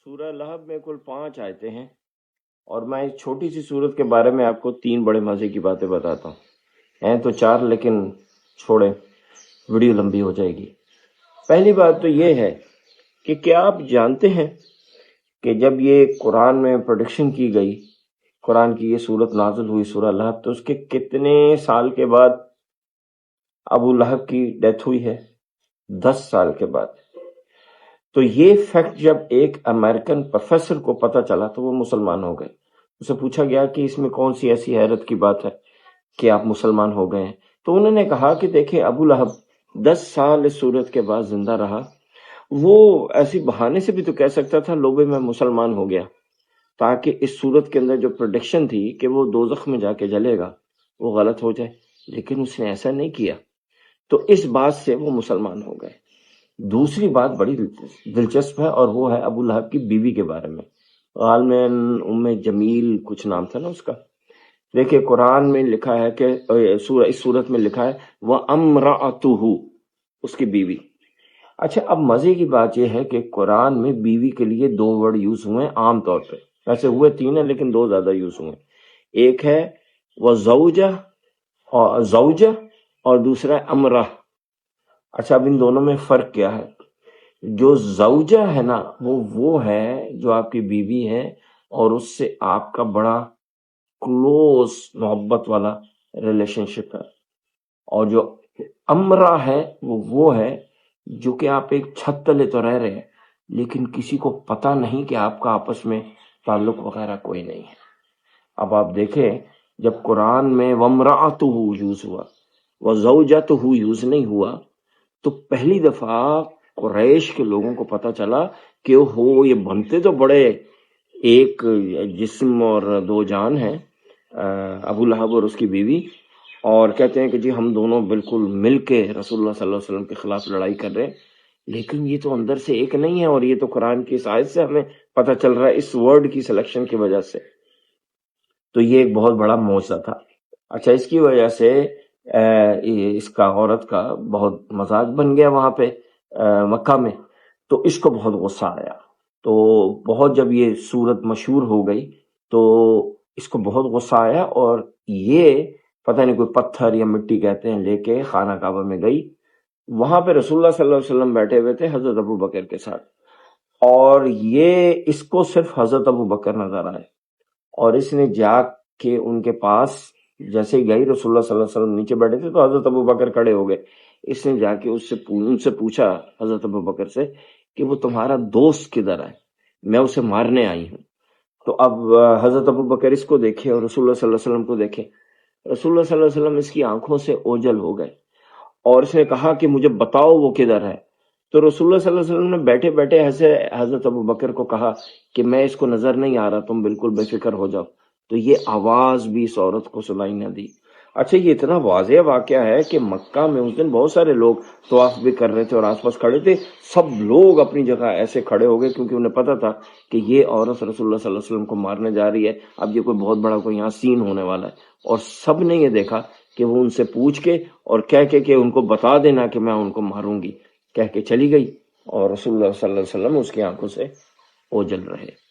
سورہ لہب میں کل 5 آیتیں ہیں، اور میں اس چھوٹی سی سورت کے بارے میں آپ کو 3 بڑے مزے کی باتیں بتاتا ہوں۔ ہیں تو 4 لیکن چھوڑیں، ویڈیو لمبی ہو جائے گی۔ پہلی بات تو یہ ہے کہ کیا آپ جانتے ہیں کہ جب یہ قرآن میں پروڈکشن کی گئی، قرآن کی یہ سورت نازل ہوئی سورہ لہب، تو اس کے کتنے سال کے بعد ابو لہب کی ڈیتھ ہوئی ہے؟ 10 سال کے بعد۔ تو یہ فیکٹ جب ایک امریکن پروفیسر کو پتہ چلا تو وہ مسلمان ہو گئے۔ اسے پوچھا گیا کہ اس میں کون سی ایسی حیرت کی بات ہے کہ آپ مسلمان ہو گئے ہیں؟ تو انہوں نے کہا کہ دیکھیں، ابو لہب 10 سال اس صورت کے بعد زندہ رہا، وہ ایسی بہانے سے بھی تو کہہ سکتا تھا لوگے میں مسلمان ہو گیا، تاکہ اس صورت کے اندر جو پروڈکشن تھی کہ وہ دوزخ میں جا کے جلے گا وہ غلط ہو جائے، لیکن اس نے ایسا نہیں کیا، تو اس بات سے وہ مسلمان ہو گئے۔ دوسری بات بڑی دلچسپ ہے، اور وہ ہے ابو لہب کی بیوی کے بارے میں۔ غالباً ام جمیل کچھ نام تھا نا اس کا۔ دیکھیں قرآن میں لکھا ہے کہ اس صورت میں لکھا ہے وَأَمْرَأَتُهُ، اس کی بیوی۔ اچھا، اب مزے کی بات یہ ہے کہ قرآن میں بیوی کے لیے 2 ورڈ یوز ہوئے ہیں عام طور پہ، ویسے ہوئے 3 ہیں لیکن 2 زیادہ یوز ہوئے ہیں۔ ایک ہے وَزَوْجَةٌ اور زوجہ، اور دوسرا ہے امرہ۔ اچھا، اب ان دونوں میں فرق کیا ہے؟ جو زوجہ ہے نا وہ ہے جو آپ کی بیوی ہے اور اس سے آپ کا بڑا کلوز محبت والا ریلیشن شپ ہے، اور جو امرہ ہے وہ ہے جو کہ آپ ایک چھت تلے تو رہ رہے ہیں لیکن کسی کو پتہ نہیں کہ آپ کا آپس میں تعلق وغیرہ کوئی نہیں ہے۔ اب آپ دیکھیں، جب قرآن میں وَامْرَأَتُهُ یوز ہوا، وَزَوْجَتُهُ یوز نہیں ہوا، تو پہلی دفعہ قریش کے لوگوں کو پتہ چلا کہ یہ بنتے تو بڑے ایک جسم اور 2 جان ہیں، ابو لہب اور اس کی بیوی، اور کہتے ہیں کہ جی ہم دونوں بالکل مل کے رسول اللہ صلی اللہ علیہ وسلم کے خلاف لڑائی کر رہے ہیں، لیکن یہ تو اندر سے ایک نہیں ہے، اور یہ تو قرآن کی اس آیت سے ہمیں پتہ چل رہا ہے، اس ورڈ کی سلیکشن کی وجہ سے۔ تو یہ ایک بہت بڑا معجزہ تھا۔ اچھا، اس کی وجہ سے اس کا عورت کا بہت مزاج بن گیا وہاں پہ مکہ میں، تو اس کو بہت غصہ آیا۔ تو بہت جب یہ صورت مشہور ہو گئی تو اس کو بہت غصہ آیا، اور یہ پتہ نہیں کوئی پتھر یا مٹی کہتے ہیں لے کے خانہ کعبہ میں گئی۔ وہاں پہ رسول اللہ صلی اللہ علیہ وسلم بیٹھے ہوئے تھے حضرت ابو بکر کے ساتھ، اور یہ اس کو صرف حضرت ابو بکر نظر آئے، اور اس نے جا کے ان کے پاس جیسے ہی گئی، رسول اللہ صلی اللہ علیہ وسلم نیچے بیٹھے تھے تو حضرت ابو بکر کھڑے ہو گئے، اس نے جا کے ان سے پوچھا حضرت ابو بکر سے کہ وہ تمہارا دوست کدھر ہے، میں اسے مارنے آئی ہوں۔ تو اب حضرت ابو بکر اس کو دیکھے اور رسول اللہ صلی اللہ علیہ وسلم کو دیکھے، رسول اللہ صلی اللہ علیہ وسلم اس کی آنکھوں سے اوجل ہو گئے، اور اس نے کہا کہ مجھے بتاؤ وہ کدھر ہے۔ تو رسول اللہ صلی اللہ علیہ وسلم نے بیٹھے بیٹھے حضرت ابو بکر کو کہا کہ میں اس کو نظر نہیں آ رہا، تم بالکل بے فکر ہو جاؤ۔ تو یہ آواز بھی اس عورت کو سنائی نہ دی۔ اچھا، یہ اتنا واضح واقعہ ہے کہ مکہ میں اس دن بہت سارے لوگ طواف بھی کر رہے تھے اور آس پاس کھڑے تھے، سب لوگ اپنی جگہ ایسے کھڑے ہو گئے کیونکہ انہیں پتا تھا کہ یہ عورت رسول اللہ صلی اللہ علیہ وسلم کو مارنے جا رہی ہے، اب یہ کوئی بہت بڑا کوئی یہاں سین ہونے والا ہے، اور سب نے یہ دیکھا کہ وہ ان سے پوچھ کے اور کہہ کے کہ ان کو بتا دینا کہ میں ان کو ماروں گی، کہہ کے چلی گئی، اور رسول اللہ صلی اللہ علیہ وسلم اس کی آنکھوں سے اوجل رہے۔